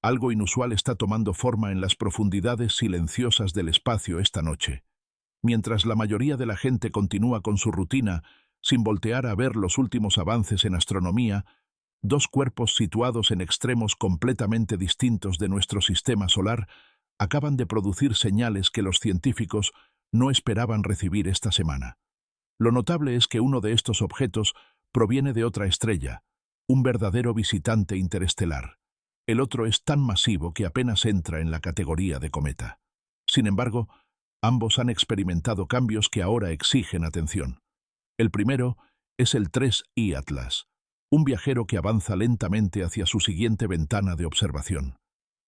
Algo inusual está tomando forma en las profundidades silenciosas del espacio esta noche. Mientras la mayoría de la gente continúa con su rutina, sin voltear a ver los últimos avances en astronomía, dos cuerpos situados en extremos completamente distintos de nuestro sistema solar acaban de producir señales que los científicos no esperaban recibir esta semana. Lo notable es que uno de estos objetos proviene de otra estrella, un verdadero visitante interestelar. El otro es tan masivo que apenas entra en la categoría de cometa. Sin embargo, ambos han experimentado cambios que ahora exigen atención. El primero es el 3I Atlas, un viajero que avanza lentamente hacia su siguiente ventana de observación.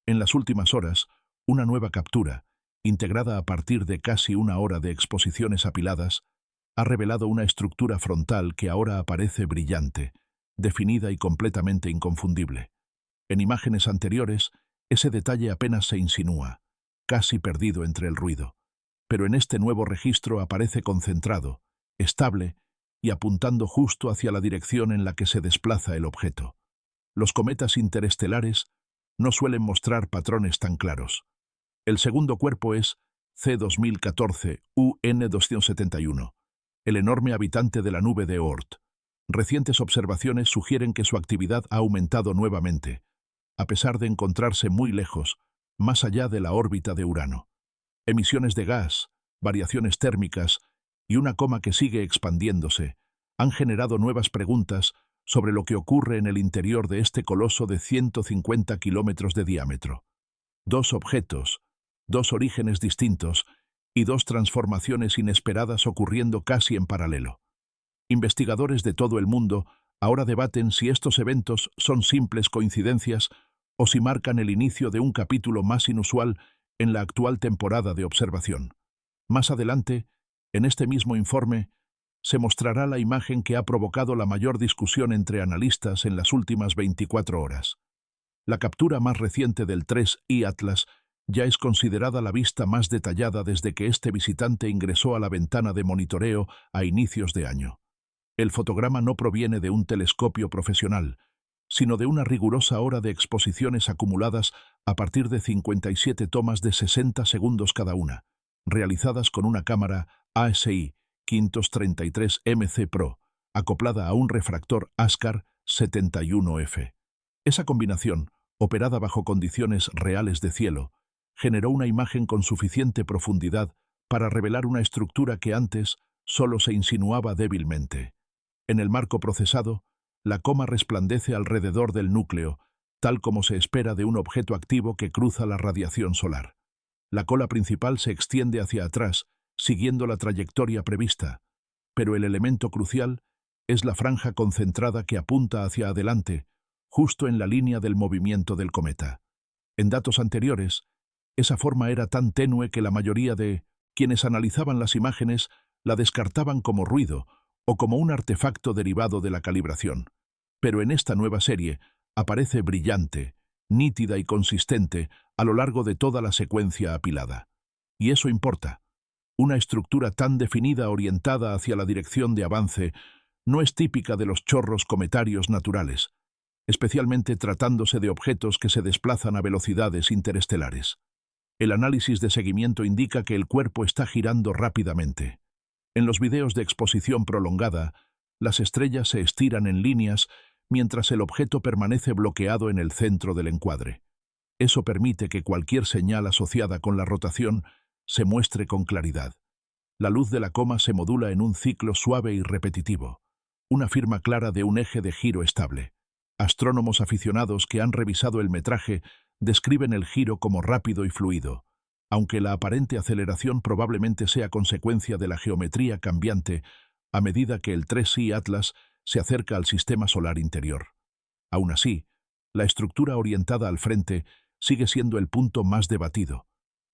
En las últimas horas, una nueva captura, integrada a partir de casi una hora de exposiciones apiladas, ha revelado una estructura frontal que ahora aparece brillante, definida y completamente inconfundible. En imágenes anteriores, ese detalle apenas se insinúa, casi perdido entre el ruido. Pero en este nuevo registro aparece concentrado, estable y apuntando justo hacia la dirección en la que se desplaza el objeto. Los cometas interestelares no suelen mostrar patrones tan claros. El segundo cuerpo es C2014 UN271, el enorme habitante de la nube de Oort. Recientes observaciones sugieren que su actividad ha aumentado nuevamente, a pesar de encontrarse muy lejos, más allá de la órbita de Urano. Emisiones de gas, variaciones térmicas y una coma que sigue expandiéndose han generado nuevas preguntas sobre lo que ocurre en el interior de este coloso de 150 kilómetros de diámetro. Dos objetos, dos orígenes distintos y dos transformaciones inesperadas ocurriendo casi en paralelo. Investigadores de todo el mundo ahora debaten si estos eventos son simples coincidencias o si marcan el inicio de un capítulo más inusual en la actual temporada de observación. Más adelante, en este mismo informe, se mostrará la imagen que ha provocado la mayor discusión entre analistas en las últimas 24 horas. La captura más reciente del 3I Atlas ya es considerada la vista más detallada desde que este visitante ingresó a la ventana de monitoreo a inicios de año. El fotograma no proviene de un telescopio profesional, sino de una rigurosa hora de exposiciones acumuladas a partir de 57 tomas de 60 segundos cada una, realizadas con una cámara ASI 533 MC Pro, acoplada a un refractor ASCAR 71F. Esa combinación, operada bajo condiciones reales de cielo, generó una imagen con suficiente profundidad para revelar una estructura que antes solo se insinuaba débilmente. En el marco procesado, la coma resplandece alrededor del núcleo, tal como se espera de un objeto activo que cruza la radiación solar. La cola principal se extiende hacia atrás, siguiendo la trayectoria prevista, pero el elemento crucial es la franja concentrada que apunta hacia adelante, justo en la línea del movimiento del cometa. En datos anteriores, esa forma era tan tenue que la mayoría de quienes analizaban las imágenes la descartaban como ruido o como un artefacto derivado de la calibración. Pero en esta nueva serie aparece brillante, nítida y consistente a lo largo de toda la secuencia apilada. Y eso importa. Una estructura tan definida orientada hacia la dirección de avance no es típica de los chorros cometarios naturales, especialmente tratándose de objetos que se desplazan a velocidades interestelares. El análisis de seguimiento indica que el cuerpo está girando rápidamente. En los videos de exposición prolongada, las estrellas se estiran en líneas mientras el objeto permanece bloqueado en el centro del encuadre. Eso permite que cualquier señal asociada con la rotación se muestre con claridad. La luz de la coma se modula en un ciclo suave y repetitivo, una firma clara de un eje de giro estable. Astrónomos aficionados que han revisado el metraje describen el giro como rápido y fluido, aunque la aparente aceleración probablemente sea consecuencia de la geometría cambiante a medida que el 3I Atlas se acerca al sistema solar interior. Aún así, la estructura orientada al frente sigue siendo el punto más debatido.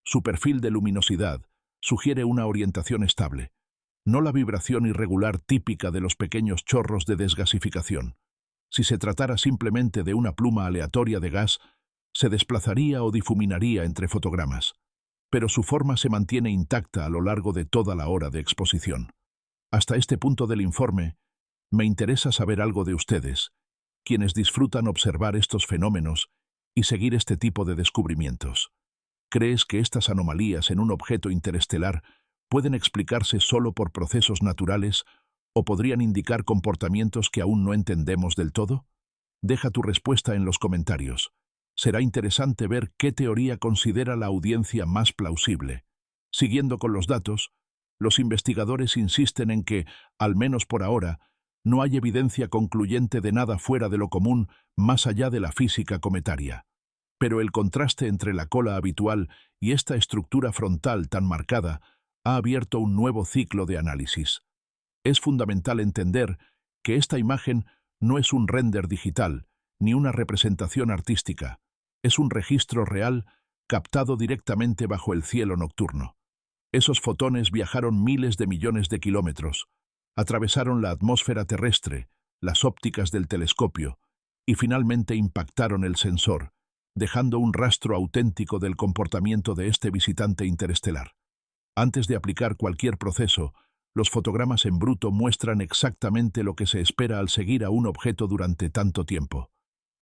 Su perfil de luminosidad sugiere una orientación estable, no la vibración irregular típica de los pequeños chorros de desgasificación. Si se tratara simplemente de una pluma aleatoria de gas, se desplazaría o difuminaría entre fotogramas, pero su forma se mantiene intacta a lo largo de toda la hora de exposición. Hasta este punto del informe, me interesa saber algo de ustedes, quienes disfrutan observar estos fenómenos y seguir este tipo de descubrimientos. ¿Crees que estas anomalías en un objeto interestelar pueden explicarse solo por procesos naturales o podrían indicar comportamientos que aún no entendemos del todo? Deja tu respuesta en los comentarios. Será interesante ver qué teoría considera la audiencia más plausible. Siguiendo con los datos, los investigadores insisten en que, al menos por ahora, no hay evidencia concluyente de nada fuera de lo común más allá de la física cometaria. Pero el contraste entre la cola habitual y esta estructura frontal tan marcada ha abierto un nuevo ciclo de análisis. Es fundamental entender que esta imagen no es un render digital, ni una representación artística. Es un registro real captado directamente bajo el cielo nocturno. Esos fotones viajaron miles de millones de kilómetros, atravesaron la atmósfera terrestre, las ópticas del telescopio, y finalmente impactaron el sensor, dejando un rastro auténtico del comportamiento de este visitante interestelar. Antes de aplicar cualquier proceso, los fotogramas en bruto muestran exactamente lo que se espera al seguir a un objeto durante tanto tiempo.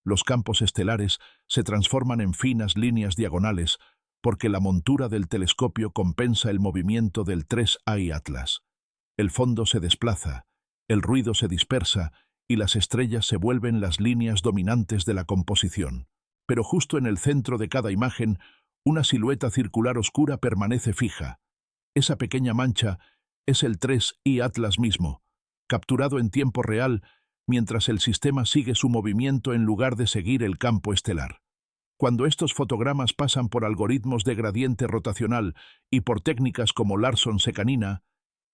Los campos estelares se transforman en finas líneas diagonales porque la montura del telescopio compensa el movimiento del 3I Atlas. El fondo se desplaza, el ruido se dispersa y las estrellas se vuelven las líneas dominantes de la composición. Pero justo en el centro de cada imagen, una silueta circular oscura permanece fija. Esa pequeña mancha es el 3I Atlas mismo, capturado en tiempo real mientras el sistema sigue su movimiento en lugar de seguir el campo estelar. Cuando estos fotogramas pasan por algoritmos de gradiente rotacional y por técnicas como Larson-Sekanina,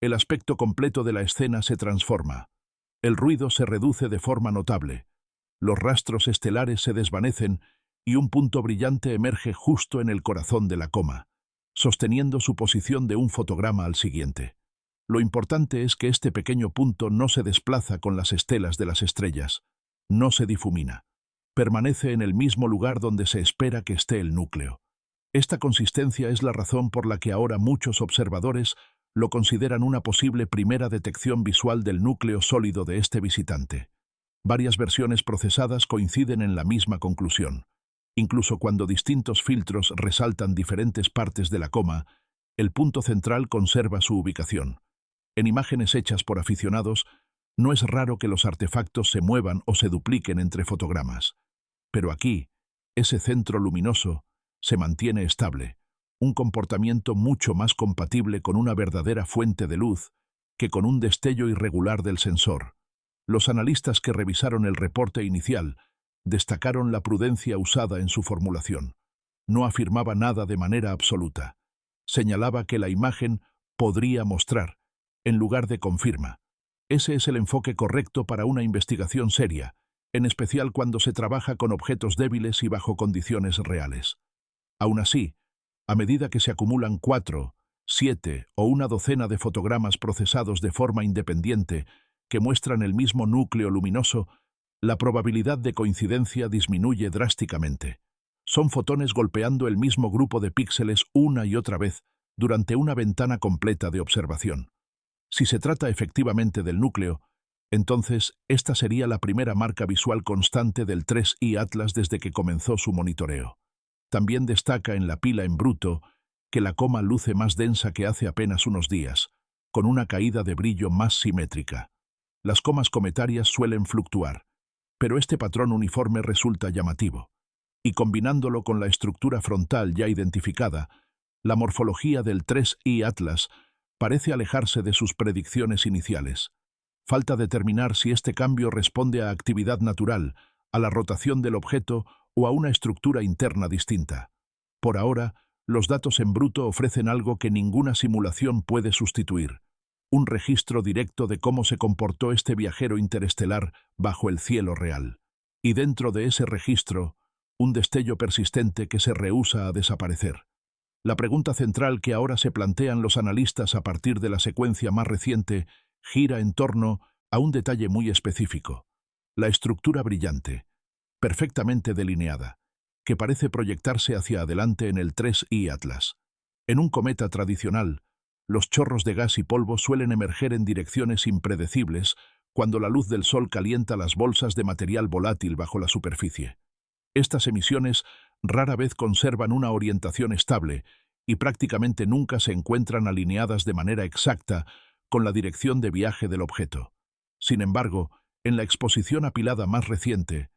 el aspecto completo de la escena se transforma. El ruido se reduce de forma notable. Los rastros estelares se desvanecen y un punto brillante emerge justo en el corazón de la coma, sosteniendo su posición de un fotograma al siguiente. Lo importante es que este pequeño punto no se desplaza con las estelas de las estrellas, no se difumina. Permanece en el mismo lugar donde se espera que esté el núcleo. Esta consistencia es la razón por la que ahora muchos observadores lo consideran una posible primera detección visual del núcleo sólido de este visitante. Varias versiones procesadas coinciden en la misma conclusión. Incluso cuando distintos filtros resaltan diferentes partes de la coma, el punto central conserva su ubicación. En imágenes hechas por aficionados, no es raro que los artefactos se muevan o se dupliquen entre fotogramas. Pero aquí, ese centro luminoso se mantiene estable, un comportamiento mucho más compatible con una verdadera fuente de luz que con un destello irregular del sensor. Los analistas que revisaron el reporte inicial destacaron la prudencia usada en su formulación. No afirmaba nada de manera absoluta. Señalaba que la imagen podría mostrar, en lugar de confirma. Ese es el enfoque correcto para una investigación seria, en especial cuando se trabaja con objetos débiles y bajo condiciones reales. Aún así, a medida que se acumulan 4, 7 o una docena de fotogramas procesados de forma independiente que muestran el mismo núcleo luminoso, la probabilidad de coincidencia disminuye drásticamente. Son fotones golpeando el mismo grupo de píxeles una y otra vez durante una ventana completa de observación. Si se trata efectivamente del núcleo, entonces esta sería la primera marca visual constante del 3I Atlas desde que comenzó su monitoreo. También destaca en la pila en bruto que la coma luce más densa que hace apenas unos días, con una caída de brillo más simétrica. Las comas cometarias suelen fluctuar, pero este patrón uniforme resulta llamativo. Y combinándolo con la estructura frontal ya identificada, la morfología del 3I Atlas parece alejarse de sus predicciones iniciales. Falta determinar si este cambio responde a actividad natural, a la rotación del objeto o a una estructura interna distinta. Por ahora, los datos en bruto ofrecen algo que ninguna simulación puede sustituir: un registro directo de cómo se comportó este viajero interestelar bajo el cielo real. Y dentro de ese registro, un destello persistente que se rehúsa a desaparecer. La pregunta central que ahora se plantean los analistas a partir de la secuencia más reciente gira en torno a un detalle muy específico: la estructura brillante, perfectamente delineada, que parece proyectarse hacia adelante en el 3I Atlas. En un cometa tradicional, los chorros de gas y polvo suelen emerger en direcciones impredecibles cuando la luz del sol calienta las bolsas de material volátil bajo la superficie. Estas emisiones rara vez conservan una orientación estable y prácticamente nunca se encuentran alineadas de manera exacta con la dirección de viaje del objeto. Sin embargo, en la exposición apilada más reciente,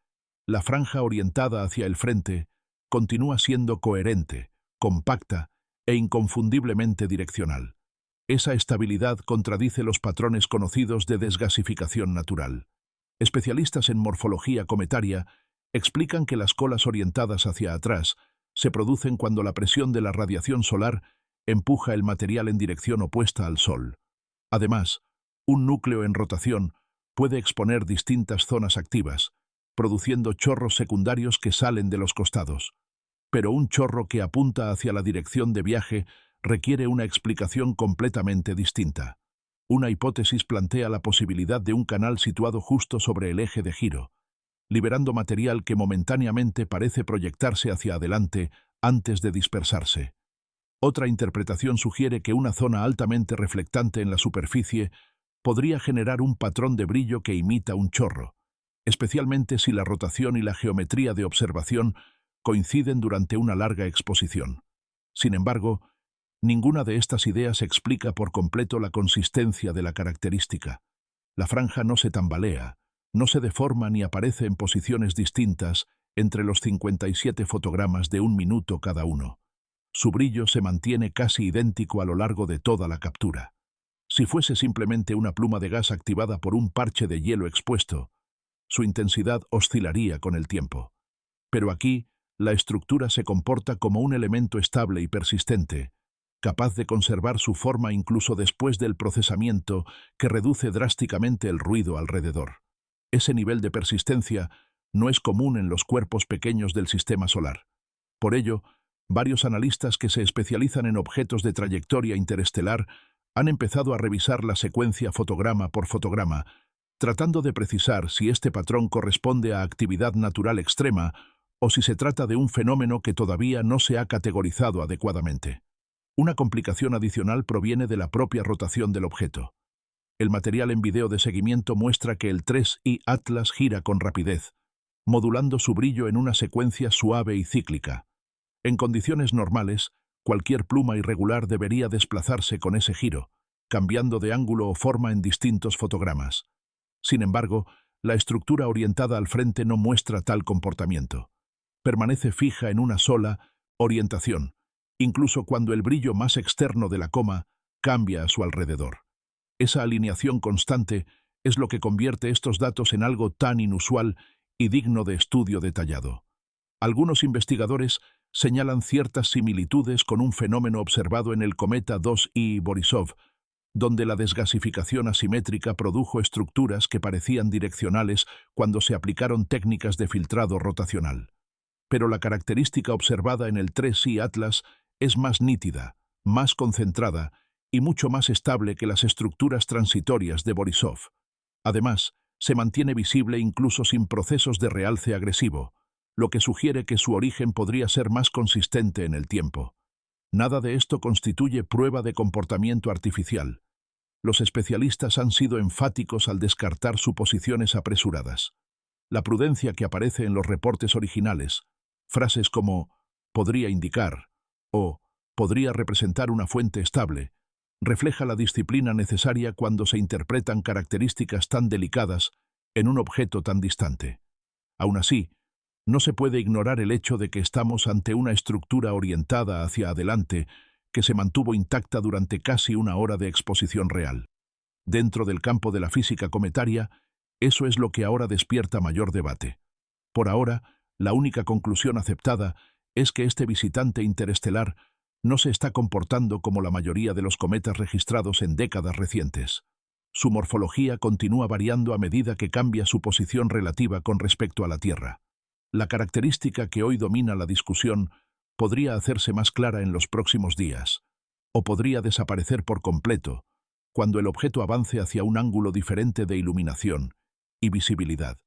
la franja orientada hacia el frente continúa siendo coherente, compacta e inconfundiblemente direccional. Esa estabilidad contradice los patrones conocidos de desgasificación natural. Especialistas en morfología cometaria explican que las colas orientadas hacia atrás se producen cuando la presión de la radiación solar empuja el material en dirección opuesta al Sol. Además, un núcleo en rotación puede exponer distintas zonas activas, produciendo chorros secundarios que salen de los costados. Pero un chorro que apunta hacia la dirección de viaje requiere una explicación completamente distinta. Una hipótesis plantea la posibilidad de un canal situado justo sobre el eje de giro, liberando material que momentáneamente parece proyectarse hacia adelante antes de dispersarse. Otra interpretación sugiere que una zona altamente reflectante en la superficie podría generar un patrón de brillo que imita un chorro, especialmente si la rotación y la geometría de observación coinciden durante una larga exposición. Sin embargo, ninguna de estas ideas explica por completo la consistencia de la característica. La franja no se tambalea, no se deforma ni aparece en posiciones distintas entre los 57 fotogramas de 1 minuto cada uno. Su brillo se mantiene casi idéntico a lo largo de toda la captura. Si fuese simplemente una pluma de gas activada por un parche de hielo expuesto, su intensidad oscilaría con el tiempo. Pero aquí, la estructura se comporta como un elemento estable y persistente, capaz de conservar su forma incluso después del procesamiento que reduce drásticamente el ruido alrededor. Ese nivel de persistencia no es común en los cuerpos pequeños del sistema solar. Por ello, varios analistas que se especializan en objetos de trayectoria interestelar han empezado a revisar la secuencia fotograma por fotograma, tratando de precisar si este patrón corresponde a actividad natural extrema o si se trata de un fenómeno que todavía no se ha categorizado adecuadamente. Una complicación adicional proviene de la propia rotación del objeto. El material en video de seguimiento muestra que el 3I Atlas gira con rapidez, modulando su brillo en una secuencia suave y cíclica. En condiciones normales, cualquier pluma irregular debería desplazarse con ese giro, cambiando de ángulo o forma en distintos fotogramas. Sin embargo, la estructura orientada al frente no muestra tal comportamiento. Permanece fija en una sola orientación, incluso cuando el brillo más externo de la coma cambia a su alrededor. Esa alineación constante es lo que convierte estos datos en algo tan inusual y digno de estudio detallado. Algunos investigadores señalan ciertas similitudes con un fenómeno observado en el cometa 2I Borisov, donde la desgasificación asimétrica produjo estructuras que parecían direccionales cuando se aplicaron técnicas de filtrado rotacional. Pero la característica observada en el 3I Atlas es más nítida, más concentrada y mucho más estable que las estructuras transitorias de Borisov. Además, se mantiene visible incluso sin procesos de realce agresivo, lo que sugiere que su origen podría ser más consistente en el tiempo. Nada de esto constituye prueba de comportamiento artificial. Los especialistas han sido enfáticos al descartar suposiciones apresuradas. La prudencia que aparece en los reportes originales, frases como «podría indicar» o «podría representar una fuente estable», refleja la disciplina necesaria cuando se interpretan características tan delicadas en un objeto tan distante. Aún así, no se puede ignorar el hecho de que estamos ante una estructura orientada hacia adelante que se mantuvo intacta durante casi 1 hora de exposición real. Dentro del campo de la física cometaria, eso es lo que ahora despierta mayor debate. Por ahora, la única conclusión aceptada es que este visitante interestelar no se está comportando como la mayoría de los cometas registrados en décadas recientes. Su morfología continúa variando a medida que cambia su posición relativa con respecto a la Tierra. La característica que hoy domina la discusión podría hacerse más clara en los próximos días, o podría desaparecer por completo cuando el objeto avance hacia un ángulo diferente de iluminación y visibilidad.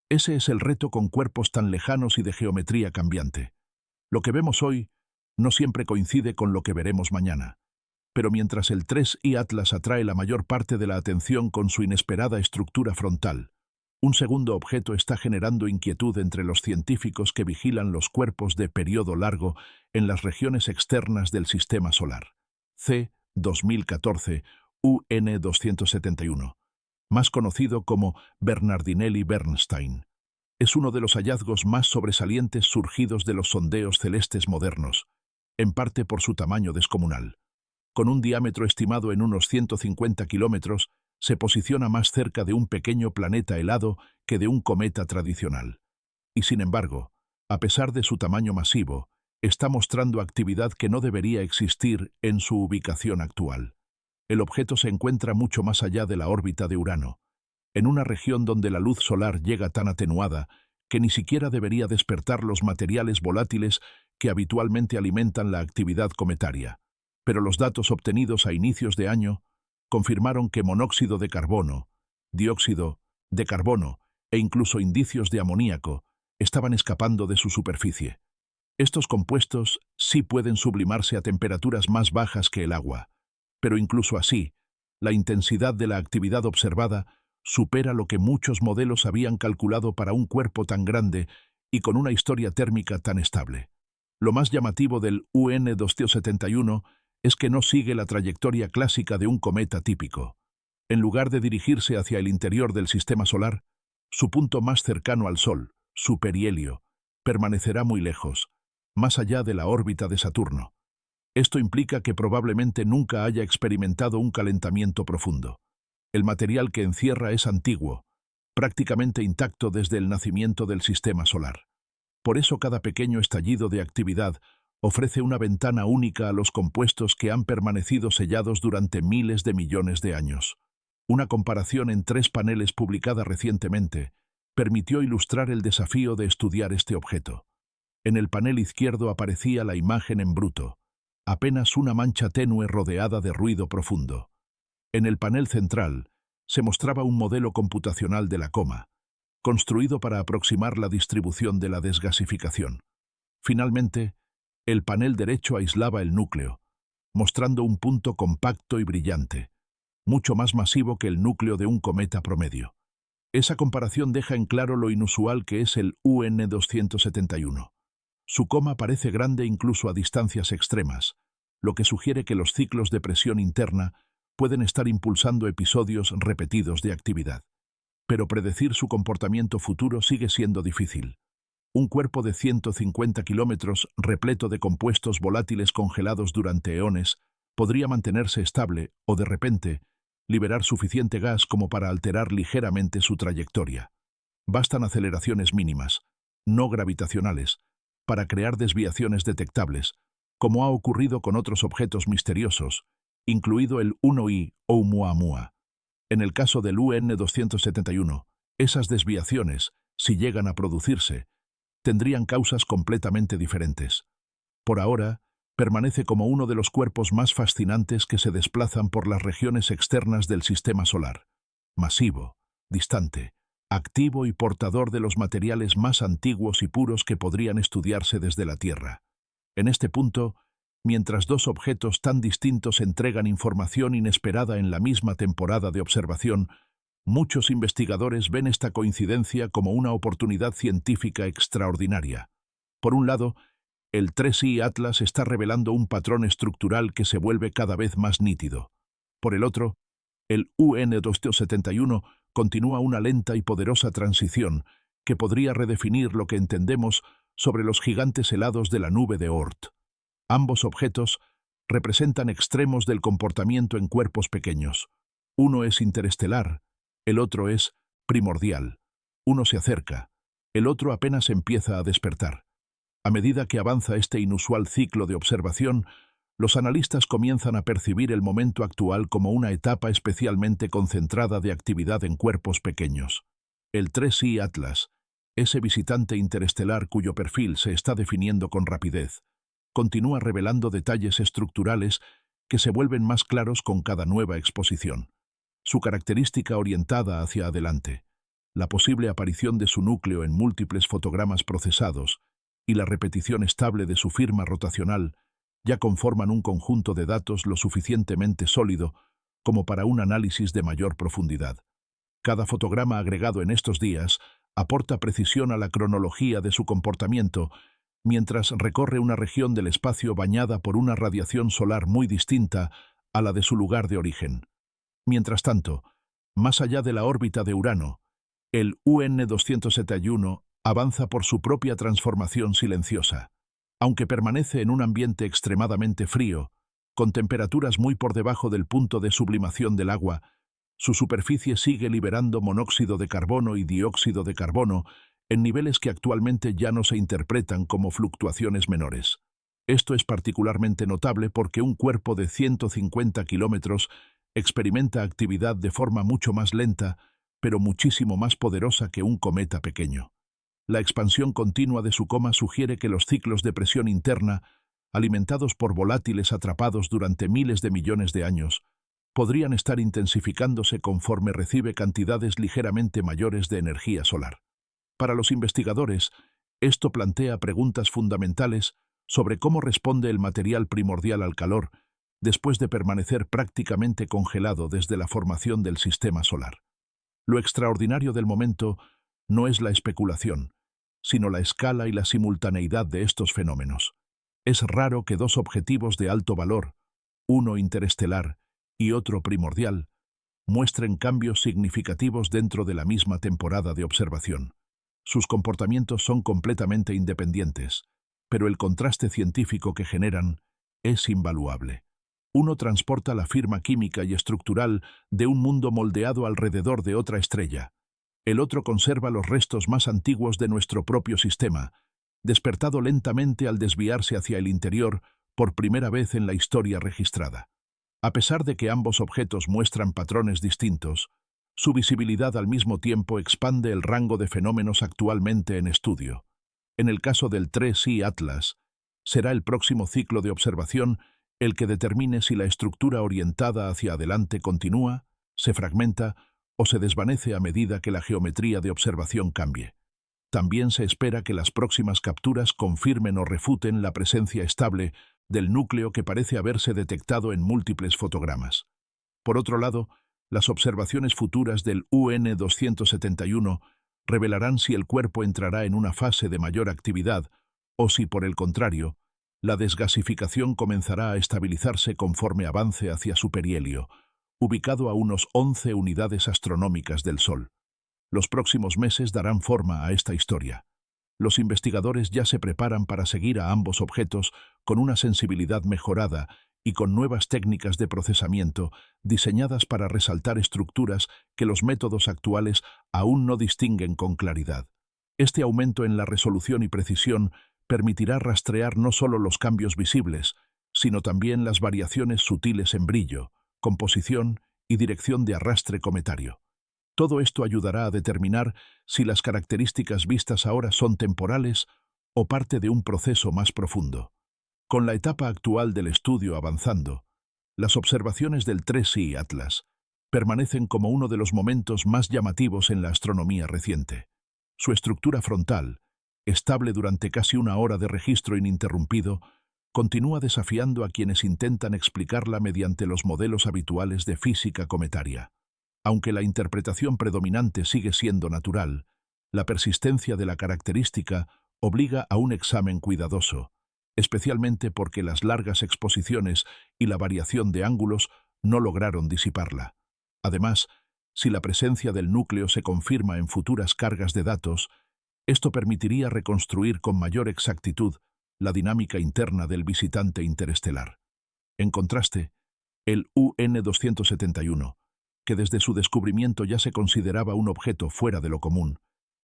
Ese es el reto con cuerpos tan lejanos y de geometría cambiante. Lo que vemos hoy no siempre coincide con lo que veremos mañana. Pero mientras el 3I Atlas atrae la mayor parte de la atención con su inesperada estructura frontal, Un segundo objeto está generando inquietud entre los científicos que vigilan los cuerpos de periodo largo en las regiones externas del Sistema Solar. C. 2014, UN 271, más conocido como Bernardinelli-Bernstein. Es uno de los hallazgos más sobresalientes surgidos de los sondeos celestes modernos, en parte por su tamaño descomunal. Con un diámetro estimado en unos 150 kilómetros, se posiciona más cerca de un pequeño planeta helado que de un cometa tradicional. Y sin embargo, a pesar de su tamaño masivo, está mostrando actividad que no debería existir en su ubicación actual. El objeto se encuentra mucho más allá de la órbita de Urano, en una región donde la luz solar llega tan atenuada que ni siquiera debería despertar los materiales volátiles que habitualmente alimentan la actividad cometaria. Pero los datos obtenidos a inicios de año confirmaron que monóxido de carbono, dióxido de carbono e incluso indicios de amoníaco estaban escapando de su superficie. Estos compuestos sí pueden sublimarse a temperaturas más bajas que el agua, pero incluso así, la intensidad de la actividad observada supera lo que muchos modelos habían calculado para un cuerpo tan grande y con una historia térmica tan estable. Lo más llamativo del UN 271 es que no sigue la trayectoria clásica de un cometa típico. En lugar de dirigirse hacia el interior del sistema solar, su punto más cercano al Sol, su perihelio, permanecerá muy lejos, más allá de la órbita de Saturno. Esto implica que probablemente nunca haya experimentado un calentamiento profundo. El material que encierra es antiguo, prácticamente intacto desde el nacimiento del sistema solar. Por eso cada pequeño estallido de actividad ofrece una ventana única a los compuestos que han permanecido sellados durante miles de millones de años. Una comparación en 3 paneles publicada recientemente permitió ilustrar el desafío de estudiar este objeto. En el panel izquierdo aparecía la imagen en bruto, apenas una mancha tenue rodeada de ruido profundo. En el panel central se mostraba un modelo computacional de la coma, construido para aproximar la distribución de la desgasificación. Finalmente, el panel derecho aislaba el núcleo, mostrando un punto compacto y brillante, mucho más masivo que el núcleo de un cometa promedio. Esa comparación deja en claro lo inusual que es el UN 271. Su coma parece grande incluso a distancias extremas, lo que sugiere que los ciclos de presión interna pueden estar impulsando episodios repetidos de actividad. Pero predecir su comportamiento futuro sigue siendo difícil. Un cuerpo de 150 kilómetros repleto de compuestos volátiles congelados durante eones podría mantenerse estable o, de repente, liberar suficiente gas como para alterar ligeramente su trayectoria. Bastan aceleraciones mínimas, no gravitacionales, para crear desviaciones detectables, como ha ocurrido con otros objetos misteriosos, incluido el 1I Oumuamua. En el caso del UN 271, esas desviaciones, si llegan a producirse, tendrían causas completamente diferentes. Por ahora, permanece como uno de los cuerpos más fascinantes que se desplazan por las regiones externas del sistema solar. Masivo, distante, activo y portador de los materiales más antiguos y puros que podrían estudiarse desde la Tierra. En este punto, mientras 2 objetos tan distintos entregan información inesperada en la misma temporada de observación, muchos investigadores ven esta coincidencia como una oportunidad científica extraordinaria. Por un lado, el 3I Atlas está revelando un patrón estructural que se vuelve cada vez más nítido. Por el otro, el UN 271 continúa una lenta y poderosa transición que podría redefinir lo que entendemos sobre los gigantes helados de la nube de Oort. Ambos objetos representan extremos del comportamiento en cuerpos pequeños. Uno es interestelar, el otro es primordial. Uno se acerca, el otro apenas empieza a despertar. A medida que avanza este inusual ciclo de observación, los analistas comienzan a percibir el momento actual como una etapa especialmente concentrada de actividad en cuerpos pequeños. El 3I Atlas, ese visitante interestelar cuyo perfil se está definiendo con rapidez, continúa revelando detalles estructurales que se vuelven más claros con cada nueva exposición. Su característica orientada hacia adelante, la posible aparición de su núcleo en múltiples fotogramas procesados y la repetición estable de su firma rotacional ya conforman un conjunto de datos lo suficientemente sólido como para un análisis de mayor profundidad. Cada fotograma agregado en estos días aporta precisión a la cronología de su comportamiento, mientras recorre una región del espacio bañada por una radiación solar muy distinta a la de su lugar de origen. Mientras tanto, más allá de la órbita de Urano, el UN-271 avanza por su propia transformación silenciosa. Aunque permanece en un ambiente extremadamente frío, con temperaturas muy por debajo del punto de sublimación del agua, su superficie sigue liberando monóxido de carbono y dióxido de carbono en niveles que actualmente ya no se interpretan como fluctuaciones menores. Esto es particularmente notable porque un cuerpo de 150 kilómetros experimenta actividad de forma mucho más lenta, pero muchísimo más poderosa que un cometa pequeño. La expansión continua de su coma sugiere que los ciclos de presión interna, alimentados por volátiles atrapados durante miles de millones de años, podrían estar intensificándose conforme recibe cantidades ligeramente mayores de energía solar. Para los investigadores, esto plantea preguntas fundamentales sobre cómo responde el material primordial al calor después de permanecer prácticamente congelado desde la formación del sistema solar. Lo extraordinario del momento no es la especulación, sino la escala y la simultaneidad de estos fenómenos. Es raro que dos objetivos de alto valor, uno interestelar y otro primordial, muestren cambios significativos dentro de la misma temporada de observación. Sus comportamientos son completamente independientes, pero el contraste científico que generan es invaluable. Uno transporta la firma química y estructural de un mundo moldeado alrededor de otra estrella. El otro conserva los restos más antiguos de nuestro propio sistema, despertado lentamente al desviarse hacia el interior por primera vez en la historia registrada. A pesar de que ambos objetos muestran patrones distintos, su visibilidad al mismo tiempo expande el rango de fenómenos actualmente en estudio. En el caso del 3I Atlas, será el próximo ciclo de observación el que determine si la estructura orientada hacia adelante continúa, se fragmenta o se desvanece a medida que la geometría de observación cambie. También se espera que las próximas capturas confirmen o refuten la presencia estable del núcleo que parece haberse detectado en múltiples fotogramas. Por otro lado, las observaciones futuras del UN-271 revelarán si el cuerpo entrará en una fase de mayor actividad o si, por el contrario, la desgasificación comenzará a estabilizarse conforme avance hacia su perihelio, ubicado a unos 11 unidades astronómicas del Sol. Los próximos meses darán forma a esta historia. Los investigadores ya se preparan para seguir a ambos objetos con una sensibilidad mejorada y con nuevas técnicas de procesamiento diseñadas para resaltar estructuras que los métodos actuales aún no distinguen con claridad. Este aumento en la resolución y precisión permitirá rastrear no solo los cambios visibles, sino también las variaciones sutiles en brillo, composición y dirección de arrastre cometario. Todo esto ayudará a determinar si las características vistas ahora son temporales o parte de un proceso más profundo. Con la etapa actual del estudio avanzando, las observaciones del 3I Atlas permanecen como uno de los momentos más llamativos en la astronomía reciente. Su estructura frontal, estable durante casi una hora de registro ininterrumpido, continúa desafiando a quienes intentan explicarla mediante los modelos habituales de física cometaria. Aunque la interpretación predominante sigue siendo natural, la persistencia de la característica obliga a un examen cuidadoso, especialmente porque las largas exposiciones y la variación de ángulos no lograron disiparla. Además, si la presencia del núcleo se confirma en futuras cargas de datos, esto permitiría reconstruir con mayor exactitud la dinámica interna del visitante interestelar. En contraste, el UN-271, que desde su descubrimiento ya se consideraba un objeto fuera de lo común,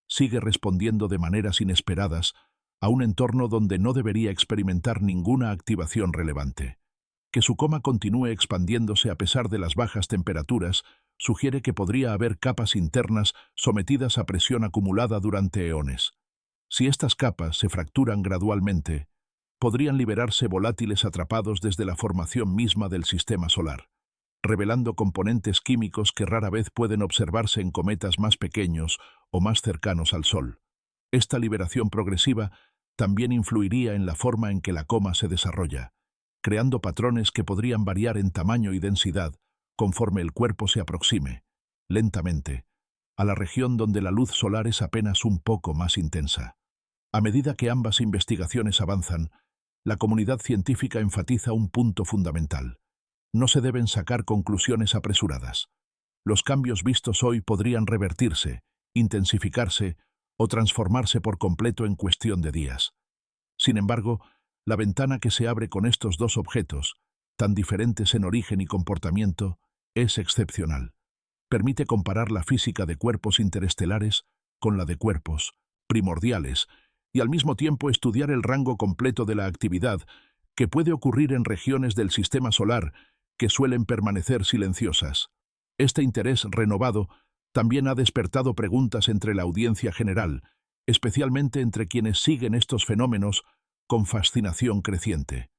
sigue respondiendo de maneras inesperadas a un entorno donde no debería experimentar ninguna activación relevante. Que su coma continúe expandiéndose a pesar de las bajas temperaturas sugiere que podría haber capas internas sometidas a presión acumulada durante eones. Si estas capas se fracturan gradualmente, podrían liberarse volátiles atrapados desde la formación misma del sistema solar, revelando componentes químicos que rara vez pueden observarse en cometas más pequeños o más cercanos al Sol. Esta liberación progresiva también influiría en la forma en que la coma se desarrolla, creando patrones que podrían variar en tamaño y densidad conforme el cuerpo se aproxime, lentamente, a la región donde la luz solar es apenas un poco más intensa. A medida que ambas investigaciones avanzan, la comunidad científica enfatiza un punto fundamental. No se deben sacar conclusiones apresuradas. Los cambios vistos hoy podrían revertirse, intensificarse o transformarse por completo en cuestión de días. Sin embargo, la ventana que se abre con estos dos objetos, tan diferentes en origen y comportamiento, es excepcional. Permite comparar la física de cuerpos interestelares con la de cuerpos primordiales y al mismo tiempo estudiar el rango completo de la actividad que puede ocurrir en regiones del sistema solar que suelen permanecer silenciosas. Este interés renovado también ha despertado preguntas entre la audiencia general, especialmente entre quienes siguen estos fenómenos con fascinación creciente.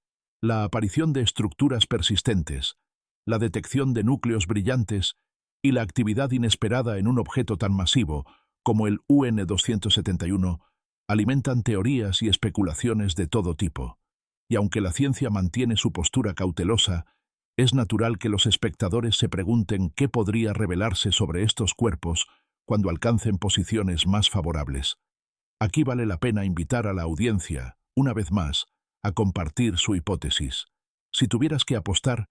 La aparición de estructuras persistentes, la detección de núcleos brillantes y la actividad inesperada en un objeto tan masivo como el UN-271 alimentan teorías y especulaciones de todo tipo. Y aunque la ciencia mantiene su postura cautelosa, es natural que los espectadores se pregunten qué podría revelarse sobre estos cuerpos cuando alcancen posiciones más favorables. Aquí vale la pena invitar a la audiencia, una vez más, a compartir su hipótesis. Si tuvieras que apostar,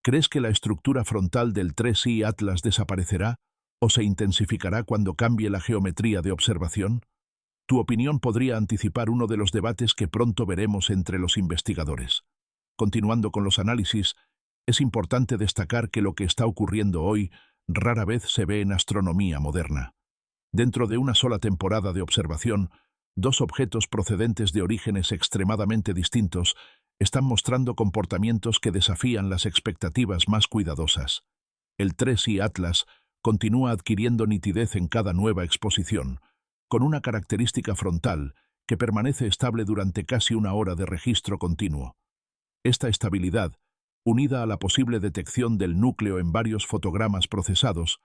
¿crees que la estructura frontal del 3I Atlas desaparecerá o se intensificará cuando cambie la geometría de observación? Tu opinión podría anticipar uno de los debates que pronto veremos entre los investigadores. Continuando con los análisis, es importante destacar que lo que está ocurriendo hoy rara vez se ve en astronomía moderna. Dentro de una sola temporada de observación, dos objetos procedentes de orígenes extremadamente distintos están mostrando comportamientos que desafían las expectativas más cuidadosas. El 3I Atlas continúa adquiriendo nitidez en cada nueva exposición, con una característica frontal que permanece estable durante casi una hora de registro continuo. Esta estabilidad, unida a la posible detección del núcleo en varios fotogramas procesados,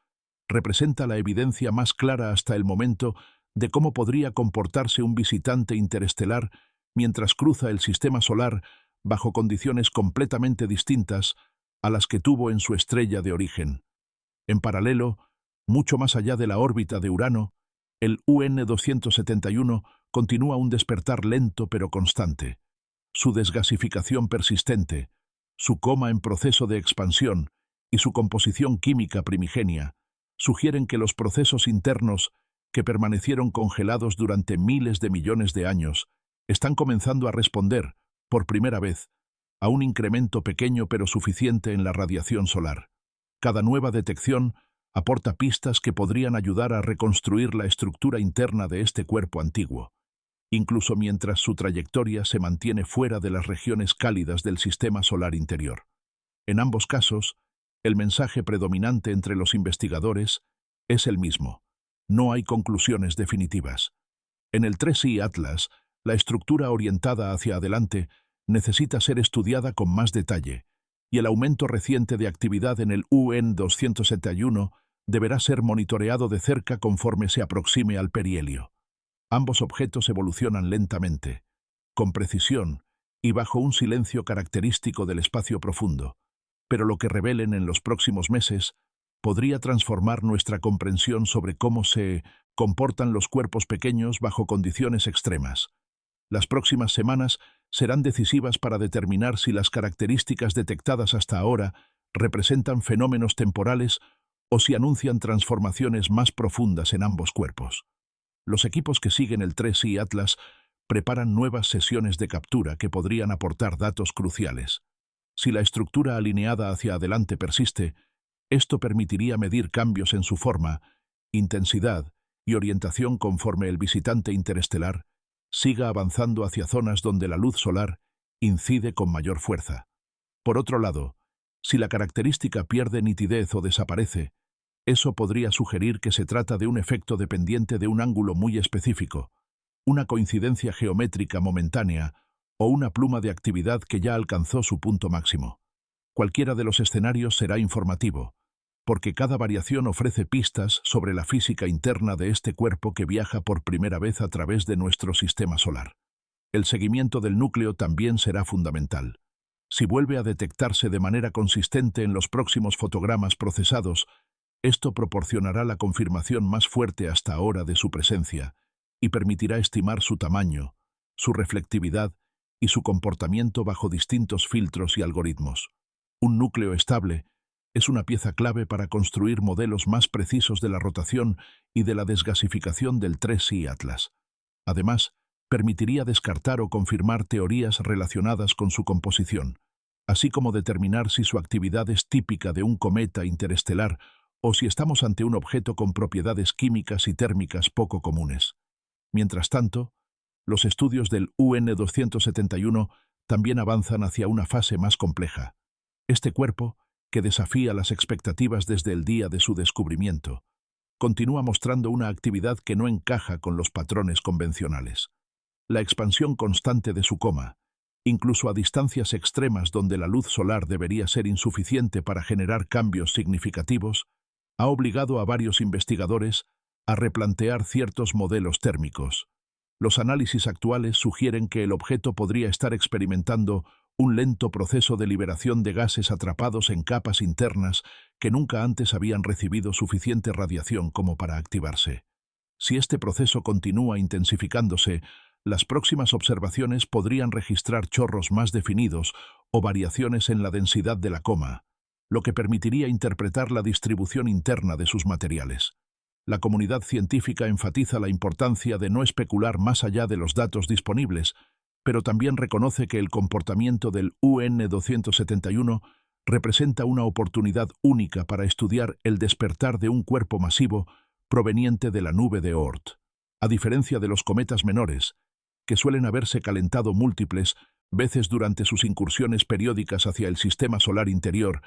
representa la evidencia más clara hasta el momento de cómo podría comportarse un visitante interestelar mientras cruza el sistema solar bajo condiciones completamente distintas a las que tuvo en su estrella de origen. En paralelo, mucho más allá de la órbita de Urano, el UN-271 continúa un despertar lento pero constante. Su desgasificación persistente, su coma en proceso de expansión y su composición química primigenia sugieren que los procesos internos que permanecieron congelados durante miles de millones de años están comenzando a responder, por primera vez, a un incremento pequeño pero suficiente en la radiación solar. Cada nueva detección aporta pistas que podrían ayudar a reconstruir la estructura interna de este cuerpo antiguo, incluso mientras su trayectoria se mantiene fuera de las regiones cálidas del sistema solar interior. En ambos casos, el mensaje predominante entre los investigadores es el mismo. No hay conclusiones definitivas. En el 3I Atlas, la estructura orientada hacia adelante necesita ser estudiada con más detalle, y el aumento reciente de actividad en el UN-271 deberá ser monitoreado de cerca conforme se aproxime al perihelio. Ambos objetos evolucionan lentamente, con precisión y bajo un silencio característico del espacio profundo, pero lo que revelen en los próximos meses podría transformar nuestra comprensión sobre cómo se comportan los cuerpos pequeños bajo condiciones extremas. Las próximas semanas serán decisivas para determinar si las características detectadas hasta ahora representan fenómenos temporales o si anuncian transformaciones más profundas en ambos cuerpos. Los equipos que siguen el 3I Atlas preparan nuevas sesiones de captura que podrían aportar datos cruciales. Si la estructura alineada hacia adelante persiste, esto permitiría medir cambios en su forma, intensidad y orientación conforme el visitante interestelar siga avanzando hacia zonas donde la luz solar incide con mayor fuerza. Por otro lado, si la característica pierde nitidez o desaparece, eso podría sugerir que se trata de un efecto dependiente de un ángulo muy específico, una coincidencia geométrica momentánea o una pluma de actividad que ya alcanzó su punto máximo. Cualquiera de los escenarios será informativo, porque cada variación ofrece pistas sobre la física interna de este cuerpo que viaja por primera vez a través de nuestro sistema solar. El seguimiento del núcleo también será fundamental. Si vuelve a detectarse de manera consistente en los próximos fotogramas procesados, Esto proporcionará la confirmación más fuerte hasta ahora de su presencia y permitirá estimar su tamaño, su reflectividad y su comportamiento bajo distintos filtros y algoritmos. Un núcleo estable es una pieza clave para construir modelos más precisos de la rotación y de la desgasificación del 3I Atlas. Además, permitiría descartar o confirmar teorías relacionadas con su composición, así como determinar si su actividad es típica de un cometa interestelar o si estamos ante un objeto con propiedades químicas y térmicas poco comunes. Mientras tanto, los estudios del UN-271 también avanzan hacia una fase más compleja. Este cuerpo, que desafía las expectativas desde el día de su descubrimiento, continúa mostrando una actividad que no encaja con los patrones convencionales. La expansión constante de su coma, incluso a distancias extremas donde la luz solar debería ser insuficiente para generar cambios significativos, ha obligado a varios investigadores a replantear ciertos modelos térmicos. Los análisis actuales sugieren que el objeto podría estar experimentando un lento proceso de liberación de gases atrapados en capas internas que nunca antes habían recibido suficiente radiación como para activarse. Si este proceso continúa intensificándose, las próximas observaciones podrían registrar chorros más definidos o variaciones en la densidad de la coma, lo que permitiría interpretar la distribución interna de sus materiales. La comunidad científica enfatiza la importancia de no especular más allá de los datos disponibles, pero también reconoce que el comportamiento del UN-271 representa una oportunidad única para estudiar el despertar de un cuerpo masivo proveniente de la nube de Oort. A diferencia de los cometas menores, que suelen haberse calentado múltiples veces durante sus incursiones periódicas hacia el sistema solar interior,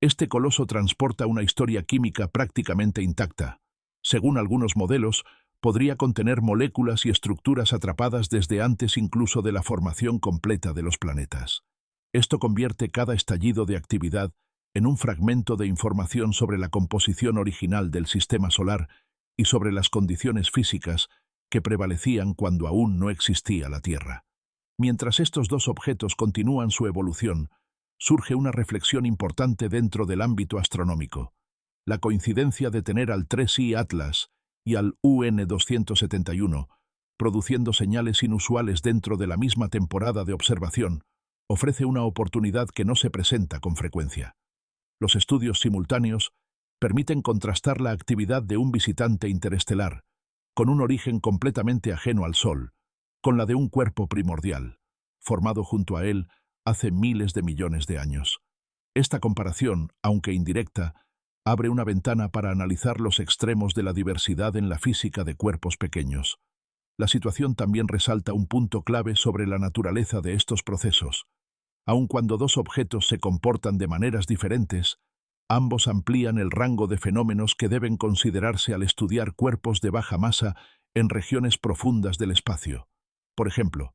este coloso transporta una historia química prácticamente intacta. Según algunos modelos, podría contener moléculas y estructuras atrapadas desde antes incluso de la formación completa de los planetas. Esto convierte cada estallido de actividad en un fragmento de información sobre la composición original del sistema solar y sobre las condiciones físicas que prevalecían cuando aún no existía la Tierra. Mientras estos dos objetos continúan su evolución, surge una reflexión importante dentro del ámbito astronómico. La coincidencia de tener al 3I Atlas y al UN-271, produciendo señales inusuales dentro de la misma temporada de observación, ofrece una oportunidad que no se presenta con frecuencia. Los estudios simultáneos permiten contrastar la actividad de un visitante interestelar, con un origen completamente ajeno al Sol, con la de un cuerpo primordial, formado junto a él hace miles de millones de años. Esta comparación, aunque indirecta, abre una ventana para analizar los extremos de la diversidad en la física de cuerpos pequeños. La situación también resalta un punto clave sobre la naturaleza de estos procesos. Aun cuando dos objetos se comportan de maneras diferentes, ambos amplían el rango de fenómenos que deben considerarse al estudiar cuerpos de baja masa en regiones profundas del espacio. Por ejemplo,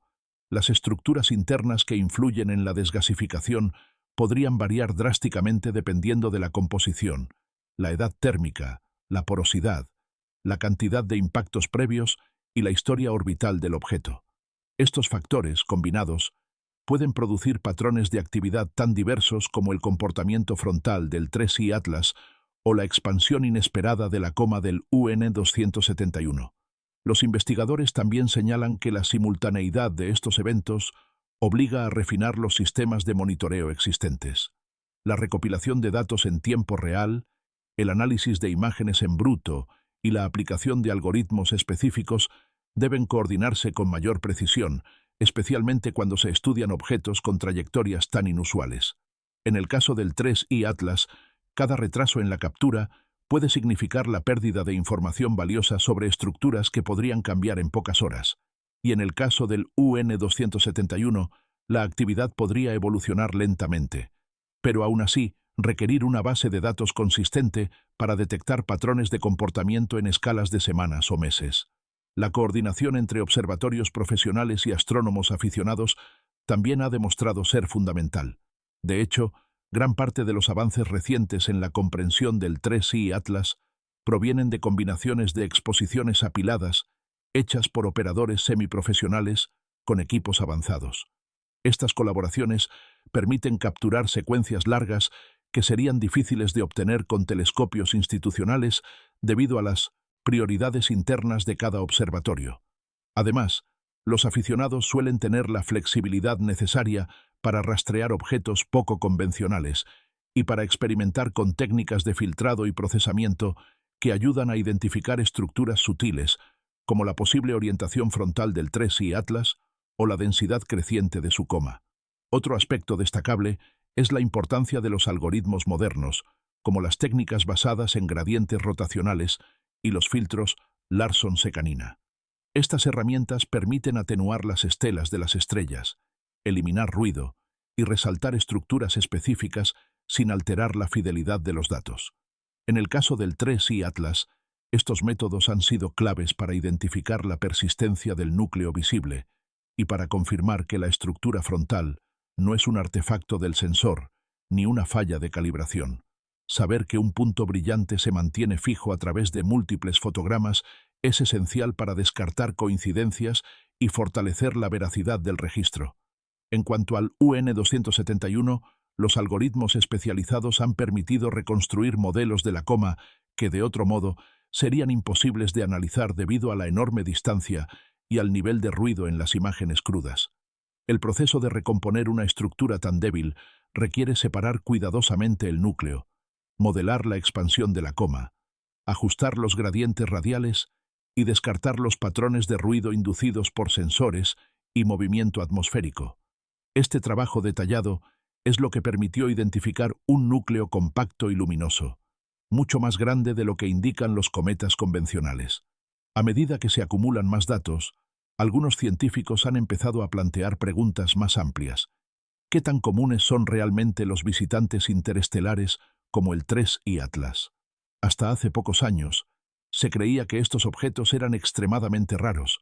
las estructuras internas que influyen en la desgasificación podrían variar drásticamente dependiendo de la composición, la edad térmica, la porosidad, la cantidad de impactos previos y la historia orbital del objeto. Estos factores, combinados, pueden producir patrones de actividad tan diversos como el comportamiento frontal del 3I Atlas o la expansión inesperada de la coma del UN-271. Los investigadores también señalan que la simultaneidad de estos eventos obliga a refinar los sistemas de monitoreo existentes. La recopilación de datos en tiempo real, el análisis de imágenes en bruto y la aplicación de algoritmos específicos deben coordinarse con mayor precisión, especialmente cuando se estudian objetos con trayectorias tan inusuales. En el caso del 3I Atlas, cada retraso en la captura puede significar la pérdida de información valiosa sobre estructuras que podrían cambiar en pocas horas. Y en el caso del UN-271, la actividad podría evolucionar lentamente, pero aún así requerir una base de datos consistente para detectar patrones de comportamiento en escalas de semanas o meses. La coordinación entre observatorios profesionales y astrónomos aficionados también ha demostrado ser fundamental. De hecho, gran parte de los avances recientes en la comprensión del 3I Atlas provienen de combinaciones de exposiciones apiladas hechas por operadores semiprofesionales con equipos avanzados. Estas colaboraciones permiten capturar secuencias largas que serían difíciles de obtener con telescopios institucionales debido a las prioridades internas de cada observatorio. Además, los aficionados suelen tener la flexibilidad necesaria para rastrear objetos poco convencionales y para experimentar con técnicas de filtrado y procesamiento que ayudan a identificar estructuras sutiles, como la posible orientación frontal del 3I Atlas o la densidad creciente de su coma. Otro aspecto destacable es la importancia de los algoritmos modernos, como las técnicas basadas en gradientes rotacionales y los filtros Larson-Secanina. Estas herramientas permiten atenuar las estelas de las estrellas, eliminar ruido y resaltar estructuras específicas sin alterar la fidelidad de los datos. En el caso del 3I Atlas, estos métodos han sido claves para identificar la persistencia del núcleo visible y para confirmar que la estructura frontal no es un artefacto del sensor ni una falla de calibración. Saber que un punto brillante se mantiene fijo a través de múltiples fotogramas es esencial para descartar coincidencias y fortalecer la veracidad del registro. En cuanto al UN-271, los algoritmos especializados han permitido reconstruir modelos de la coma que, de otro modo, serían imposibles de analizar debido a la enorme distancia y al nivel de ruido en las imágenes crudas. El proceso de recomponer una estructura tan débil requiere separar cuidadosamente el núcleo, modelar la expansión de la coma, ajustar los gradientes radiales y descartar los patrones de ruido inducidos por sensores y movimiento atmosférico. Este trabajo detallado es lo que permitió identificar un núcleo compacto y luminoso, mucho más grande de lo que indican los cometas convencionales. A medida que se acumulan más datos, algunos científicos han empezado a plantear preguntas más amplias. ¿Qué tan comunes son realmente los visitantes interestelares como el 3I Atlas? Hasta hace pocos años, se creía que estos objetos eran extremadamente raros,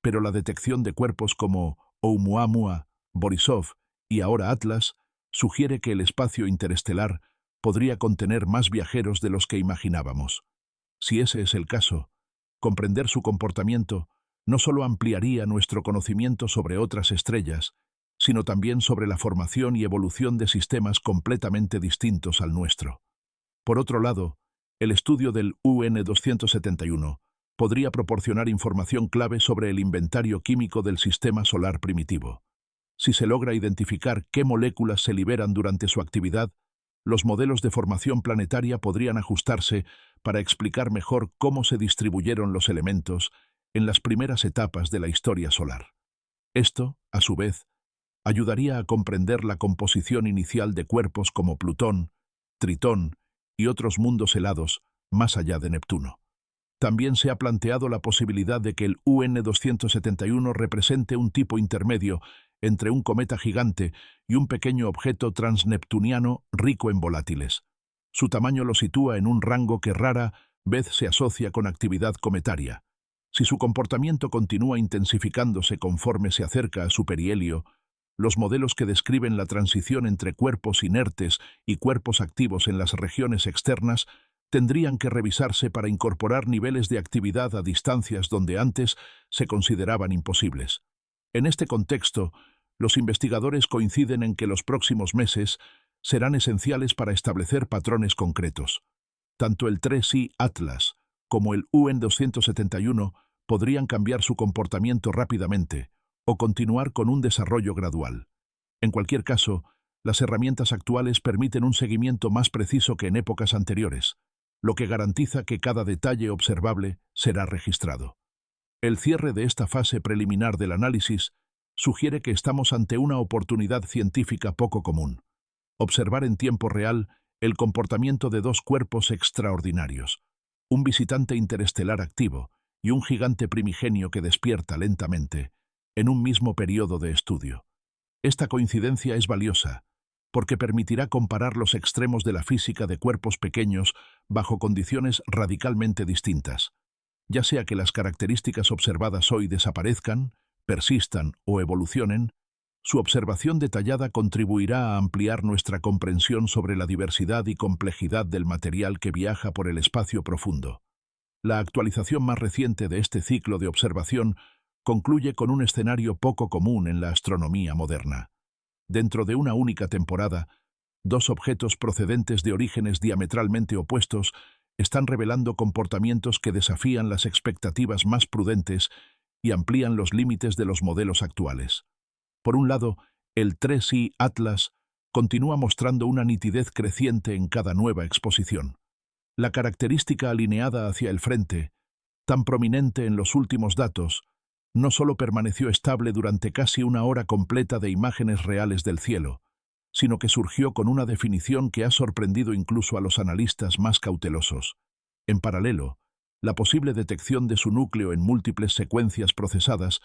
pero la detección de cuerpos como Oumuamua, Borisov y ahora Atlas sugiere que el espacio interestelar podría contener más viajeros de los que imaginábamos. Si ese es el caso, comprender su comportamiento no solo ampliaría nuestro conocimiento sobre otras estrellas, sino también sobre la formación y evolución de sistemas completamente distintos al nuestro. Por otro lado, el estudio del UN-271 podría proporcionar información clave sobre el inventario químico del sistema solar primitivo. Si se logra identificar qué moléculas se liberan durante su actividad, los modelos de formación planetaria podrían ajustarse para explicar mejor cómo se distribuyeron los elementos en las primeras etapas de la historia solar. Esto, a su vez, ayudaría a comprender la composición inicial de cuerpos como Plutón, Tritón y otros mundos helados más allá de Neptuno. También se ha planteado la posibilidad de que el UN-271 represente un tipo intermedio entre un cometa gigante y un pequeño objeto transneptuniano rico en volátiles. Su tamaño lo sitúa en un rango que rara vez se asocia con actividad cometaria. Si su comportamiento continúa intensificándose conforme se acerca a su perihelio, los modelos que describen la transición entre cuerpos inertes y cuerpos activos en las regiones externas tendrían que revisarse para incorporar niveles de actividad a distancias donde antes se consideraban imposibles. En este contexto, los investigadores coinciden en que los próximos meses serán esenciales para establecer patrones concretos. Tanto el 3I Atlas como el UN-271 podrían cambiar su comportamiento rápidamente o continuar con un desarrollo gradual. En cualquier caso, las herramientas actuales permiten un seguimiento más preciso que en épocas anteriores, lo que garantiza que cada detalle observable será registrado. El cierre de esta fase preliminar del análisis sugiere que estamos ante una oportunidad científica poco común: observar en tiempo real el comportamiento de dos cuerpos extraordinarios, un visitante interestelar activo y un gigante primigenio que despierta lentamente, en un mismo periodo de estudio. Esta coincidencia es valiosa, porque permitirá comparar los extremos de la física de cuerpos pequeños bajo condiciones radicalmente distintas. Ya sea que las características observadas hoy desaparezcan, persistan o evolucionen, su observación detallada contribuirá a ampliar nuestra comprensión sobre la diversidad y complejidad del material que viaja por el espacio profundo. La actualización más reciente de este ciclo de observación concluye con un escenario poco común en la astronomía moderna. Dentro de una única temporada, Dos objetos procedentes de orígenes diametralmente opuestos están revelando comportamientos que desafían las expectativas más prudentes y amplían los límites de los modelos actuales. Por un lado, el 3i Atlas continúa mostrando una nitidez creciente en cada nueva exposición. La característica alineada hacia el frente, tan prominente en los últimos datos, no solo permaneció estable durante casi una hora completa de imágenes reales del cielo, sino que surgió con una definición que ha sorprendido incluso a los analistas más cautelosos. En paralelo, la posible detección de su núcleo en múltiples secuencias procesadas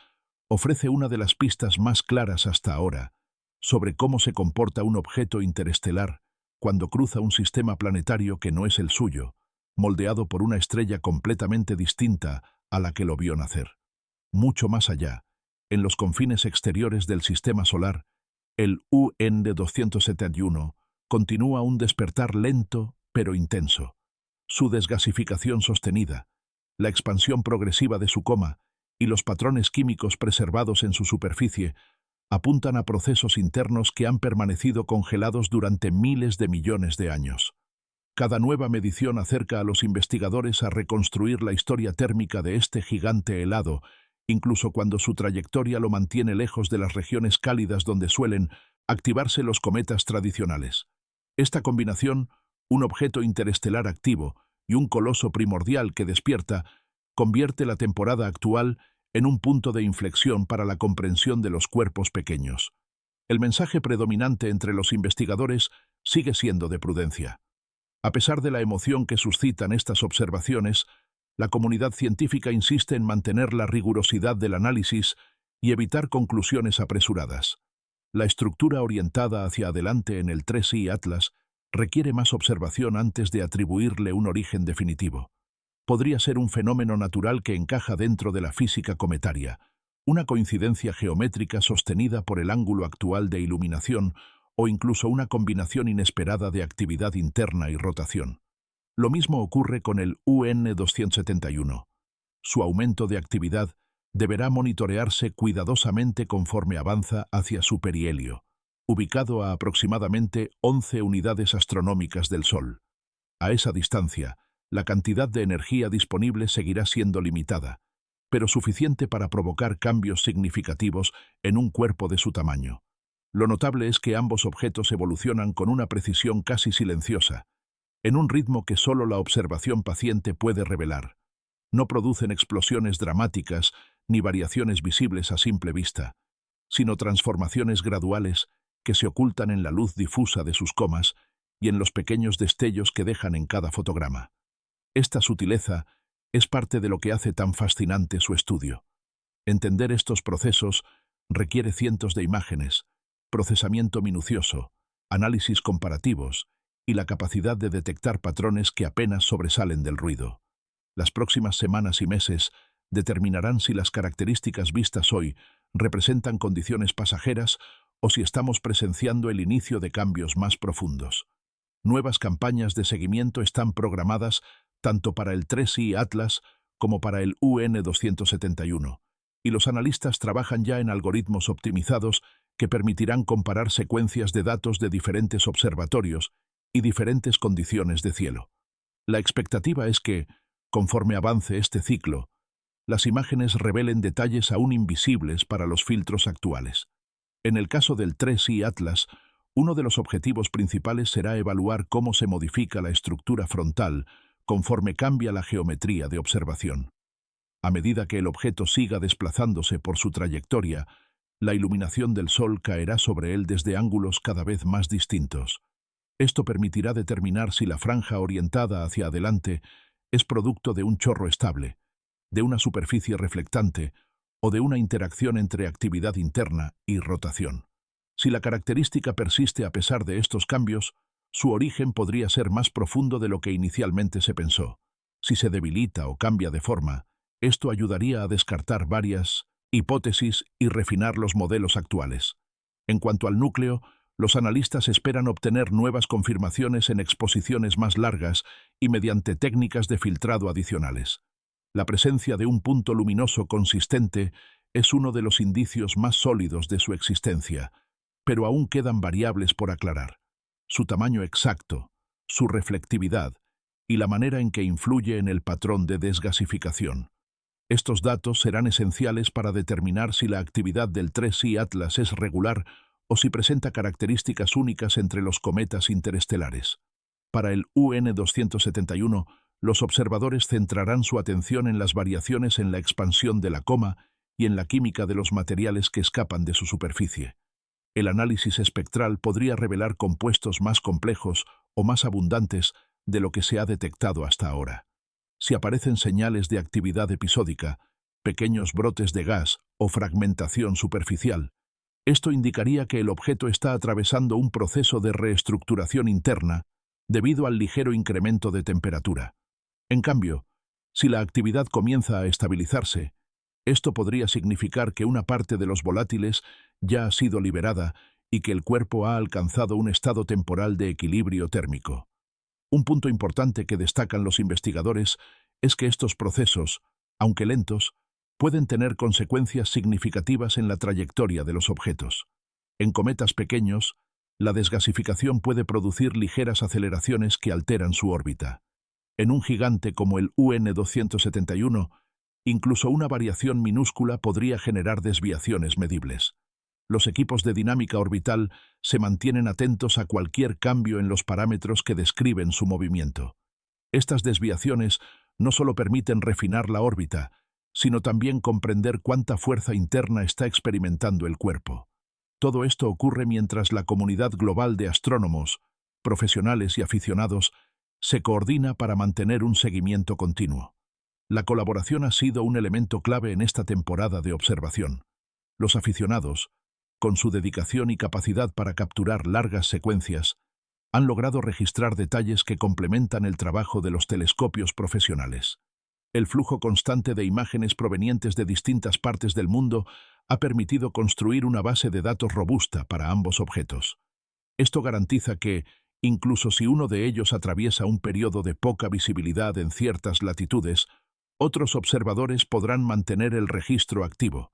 ofrece una de las pistas más claras hasta ahora sobre cómo se comporta un objeto interestelar cuando cruza un sistema planetario que no es el suyo, moldeado por una estrella completamente distinta a la que lo vio nacer. Mucho más allá, en los confines exteriores del sistema solar, el UN-271 continúa un despertar lento pero intenso. Su desgasificación sostenida, la expansión progresiva de su coma y los patrones químicos preservados en su superficie apuntan a procesos internos que han permanecido congelados durante miles de millones de años. Cada nueva medición acerca a los investigadores a reconstruir la historia térmica de este gigante helado, incluso cuando su trayectoria lo mantiene lejos de las regiones cálidas donde suelen activarse los cometas tradicionales. Esta combinación, un objeto interestelar activo y un coloso primordial que despierta, convierte la temporada actual en un punto de inflexión para la comprensión de los cuerpos pequeños. El mensaje predominante entre los investigadores sigue siendo de prudencia. A pesar de la emoción que suscitan estas observaciones, la comunidad científica insiste en mantener la rigurosidad del análisis y evitar conclusiones apresuradas. La estructura orientada hacia adelante en el 3i Atlas requiere más observación antes de atribuirle un origen definitivo. Podría ser un fenómeno natural que encaja dentro de la física cometaria, una coincidencia geométrica sostenida por el ángulo actual de iluminación o incluso una combinación inesperada de actividad interna y rotación. Lo mismo ocurre con el UN-271. Su aumento de actividad deberá monitorearse cuidadosamente conforme avanza hacia su perihelio, ubicado a aproximadamente 11 unidades astronómicas del Sol. A esa distancia, la cantidad de energía disponible seguirá siendo limitada, pero suficiente para provocar cambios significativos en un cuerpo de su tamaño. Lo notable es que ambos objetos evolucionan con una precisión casi silenciosa, en un ritmo que solo la observación paciente puede revelar. No producen explosiones dramáticas ni variaciones visibles a simple vista, sino transformaciones graduales que se ocultan en la luz difusa de sus comas y en los pequeños destellos que dejan en cada fotograma. Esta sutileza es parte de lo que hace tan fascinante su estudio. Entender estos procesos requiere cientos de imágenes, procesamiento minucioso, análisis comparativos y la capacidad de detectar patrones que apenas sobresalen del ruido. Las próximas semanas y meses determinarán si las características vistas hoy representan condiciones pasajeras o si estamos presenciando el inicio de cambios más profundos. Nuevas campañas de seguimiento están programadas tanto para el 3i Atlas como para el UN-271, y los analistas trabajan ya en algoritmos optimizados que permitirán comparar secuencias de datos de diferentes observatorios y diferentes condiciones de cielo. La expectativa es que, conforme avance este ciclo, las imágenes revelen detalles aún invisibles para los filtros actuales. En el caso del 3i Atlas, uno de los objetivos principales será evaluar cómo se modifica la estructura frontal conforme cambia la geometría de observación. A medida que el objeto siga desplazándose por su trayectoria, la iluminación del Sol caerá sobre él desde ángulos cada vez más distintos. Esto permitirá determinar si la franja orientada hacia adelante es producto de un chorro estable, de una superficie reflectante o de una interacción entre actividad interna y rotación. Si la característica persiste a pesar de estos cambios, su origen podría ser más profundo de lo que inicialmente se pensó. Si se debilita o cambia de forma, esto ayudaría a descartar varias hipótesis y refinar los modelos actuales. En cuanto al núcleo, los analistas esperan obtener nuevas confirmaciones en exposiciones más largas y mediante técnicas de filtrado adicionales. La presencia de un punto luminoso consistente es uno de los indicios más sólidos de su existencia, pero aún quedan variables por aclarar. su tamaño exacto, su reflectividad y la manera en que influye en el patrón de desgasificación. Estos datos serán esenciales para determinar si la actividad del 3I Atlas es regular o si presenta características únicas entre los cometas interestelares. Para el UN-271, los observadores centrarán su atención en las variaciones en la expansión de la coma y en la química de los materiales que escapan de su superficie. El análisis espectral podría revelar compuestos más complejos o más abundantes de lo que se ha detectado hasta ahora. Si aparecen señales de actividad episódica, pequeños brotes de gas o fragmentación superficial, esto indicaría que el objeto está atravesando un proceso de reestructuración interna debido al ligero incremento de temperatura. En cambio, si la actividad comienza a estabilizarse, esto podría significar que una parte de los volátiles ya ha sido liberada y que el cuerpo ha alcanzado un estado temporal de equilibrio térmico. Un punto importante que destacan los investigadores es que estos procesos, aunque lentos, pueden tener consecuencias significativas en la trayectoria de los objetos. En cometas pequeños, la desgasificación puede producir ligeras aceleraciones que alteran su órbita. En un gigante como el UN-271, incluso una variación minúscula podría generar desviaciones medibles. Los equipos de dinámica orbital se mantienen atentos a cualquier cambio en los parámetros que describen su movimiento. Estas desviaciones no solo permiten refinar la órbita, sino también comprender cuánta fuerza interna está experimentando el cuerpo. Todo esto ocurre mientras la comunidad global de astrónomos, profesionales y aficionados se coordina para mantener un seguimiento continuo. La colaboración ha sido un elemento clave en esta temporada de observación. Los aficionados, con su dedicación y capacidad para capturar largas secuencias, han logrado registrar detalles que complementan el trabajo de los telescopios profesionales. El flujo constante de imágenes provenientes de distintas partes del mundo ha permitido construir una base de datos robusta para ambos objetos. Esto garantiza que, incluso si uno de ellos atraviesa un periodo de poca visibilidad en ciertas latitudes, otros observadores podrán mantener el registro activo.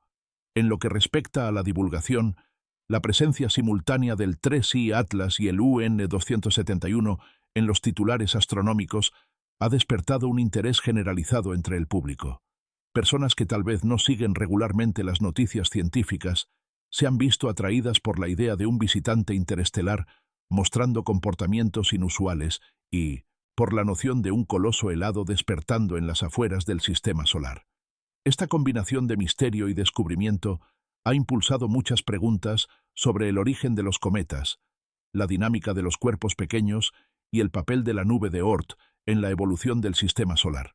En lo que respecta a la divulgación, la presencia simultánea del 3I Atlas y el UN-271 en los titulares astronómicos ha despertado un interés generalizado entre el público. Personas que tal vez no siguen regularmente las noticias científicas se han visto atraídas por la idea de un visitante interestelar mostrando comportamientos inusuales y por la noción de un coloso helado despertando en las afueras del sistema solar. Esta combinación de misterio y descubrimiento ha impulsado muchas preguntas sobre el origen de los cometas, la dinámica de los cuerpos pequeños y el papel de la nube de Oort en la evolución del sistema solar.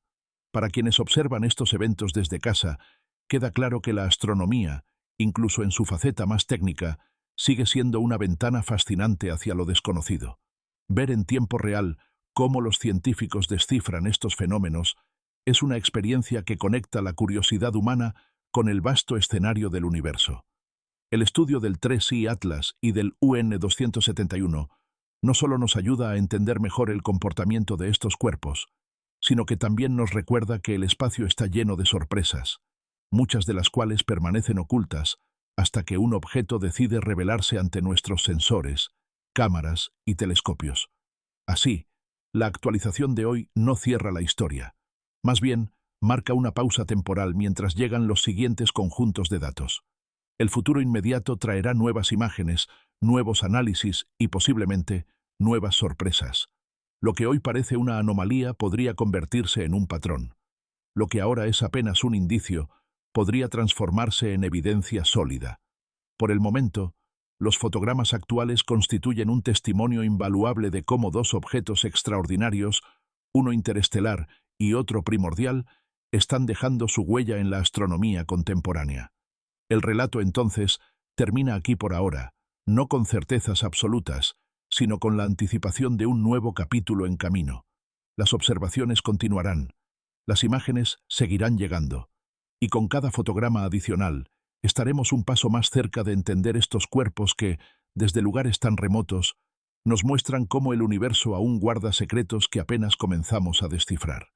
Para quienes observan estos eventos desde casa, queda claro que la astronomía, incluso en su faceta más técnica, sigue siendo una ventana fascinante hacia lo desconocido. Ver en tiempo real cómo los científicos descifran estos fenómenos es una experiencia que conecta la curiosidad humana con el vasto escenario del universo. El estudio del 3I Atlas y del UN-271 no solo nos ayuda a entender mejor el comportamiento de estos cuerpos, sino que también nos recuerda que el espacio está lleno de sorpresas, muchas de las cuales permanecen ocultas hasta que un objeto decide revelarse ante nuestros sensores, cámaras y telescopios. Así, la actualización de hoy no cierra la historia. Más bien, marca una pausa temporal mientras llegan los siguientes conjuntos de datos. El futuro inmediato traerá nuevas imágenes, nuevos análisis y, posiblemente, nuevas sorpresas. Lo que hoy parece una anomalía podría convertirse en un patrón. Lo que ahora es apenas un indicio podría transformarse en evidencia sólida. Por el momento, los fotogramas actuales constituyen un testimonio invaluable de cómo dos objetos extraordinarios, uno interestelar y otro primordial, están dejando su huella en la astronomía contemporánea. El relato, entonces, termina aquí por ahora, no con certezas absolutas, sino con la anticipación de un nuevo capítulo en camino. Las observaciones continuarán, las imágenes seguirán llegando, y con cada fotograma adicional estaremos un paso más cerca de entender estos cuerpos que, desde lugares tan remotos, nos muestran cómo el universo aún guarda secretos que apenas comenzamos a descifrar.